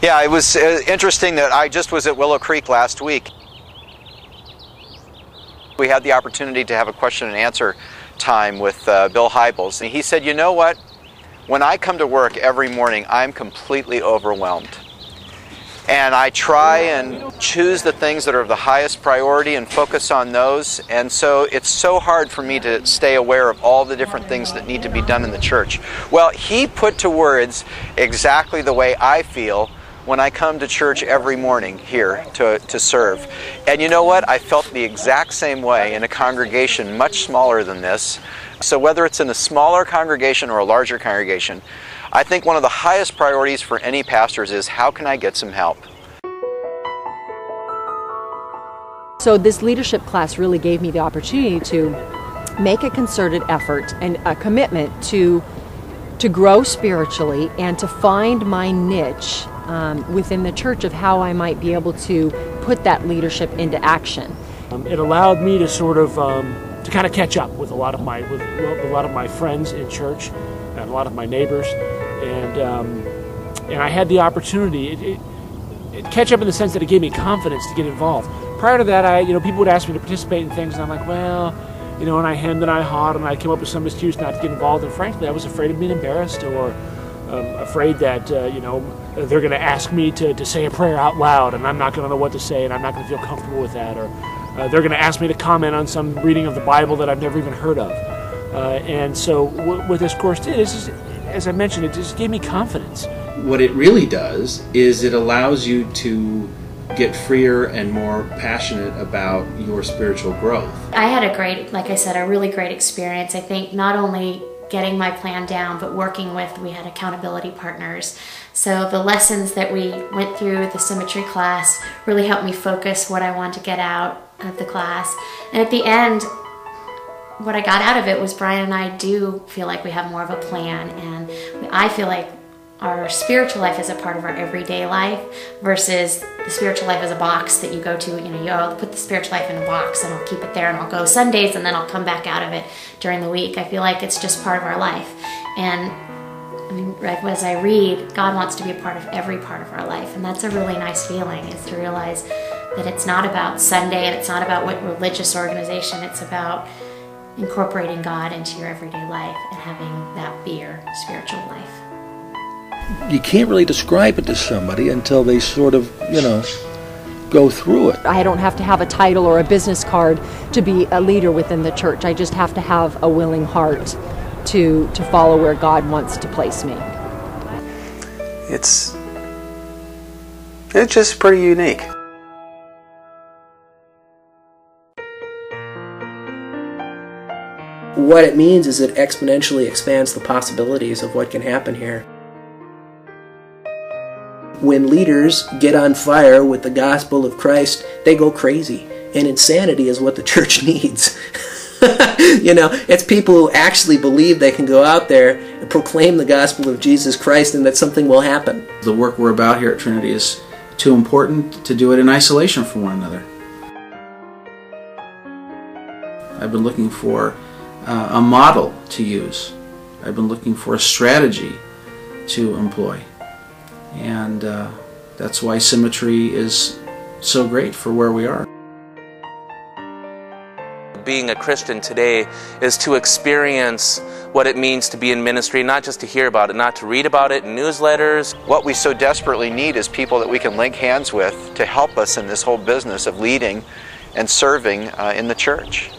Yeah, it was interesting that I just was at Willow Creek last week. We had the opportunity to have a question and answer time with Bill Hybels, and he said, you know what? When I come to work every morning, I'm completely overwhelmed. And I try and choose the things that are of the highest priority and focus on those. And so it's so hard for me to stay aware of all the different things that need to be done in the church. Well, he put to words exactly the way I feel when I come to church every morning here to serve. And you know what? I felt the exact same way in a congregation much smaller than this. So whether it's in a smaller congregation or a larger congregation, I think one of the highest priorities for any pastors is, how can I get some help? So this leadership class really gave me the opportunity to make a concerted effort and a commitment to grow spiritually and to find my niche within the church of how I might be able to put that leadership into action. It allowed me to sort of to kind of catch up with a lot of my friends in church and a lot of my neighbors, and I had the opportunity. It catch up in the sense that it gave me confidence to get involved. Prior to that, people would ask me to participate in things, and I'm like, well, and I hemmed and I hawed, and I came up with some excuse not to get involved. And frankly, I was afraid of being embarrassed, or afraid that they're going to ask me to say a prayer out loud, and I'm not going to know what to say, and I'm not going to feel comfortable with that, or they're going to ask me to comment on some reading of the Bible that I've never even heard of. And so what this course did is, as I mentioned, it just gave me confidence. What it really does is it allows you to get freer and more passionate about your spiritual growth. I had a really great experience. I think not only getting my plan down, but working we had accountability partners. So the lessons that we went through, the Symmetry class, really helped me focus what I wanted to get out of the class. And at the end, what I got out of it was Brian and I do feel like we have more of a plan, and I feel like our spiritual life is a part of our everyday life versus the spiritual life as a box that you go to. I'll put the spiritual life in a box and I'll keep it there, and I'll go Sundays and then I'll come back out of it during the week. I feel like it's just part of our life. And as I read, God wants to be a part of every part of our life, and that's a really nice feeling, is to realize that it's not about Sunday and it's not about what religious organization. It's about incorporating God into your everyday life and having that be your spiritual life. You can't really describe it to somebody until they sort of, go through it. I don't have to have a title or a business card to be a leader within the church. I just have to have a willing heart to follow where God wants to place me. It's just pretty unique. What it means is it exponentially expands the possibilities of what can happen here. When leaders get on fire with the gospel of Christ, they go crazy. And insanity is what the church needs. It's people who actually believe they can go out there and proclaim the gospel of Jesus Christ and that something will happen. The work we're about here at Trinity is too important to do it in isolation from one another. I've been looking for a model to use. I've been looking for a strategy to employ. And that's why Symmetry is so great for where we are. Being a Christian today is to experience what it means to be in ministry, not just to hear about it, not to read about it in newsletters. What we so desperately need is people that we can link hands with to help us in this whole business of leading and serving in the church.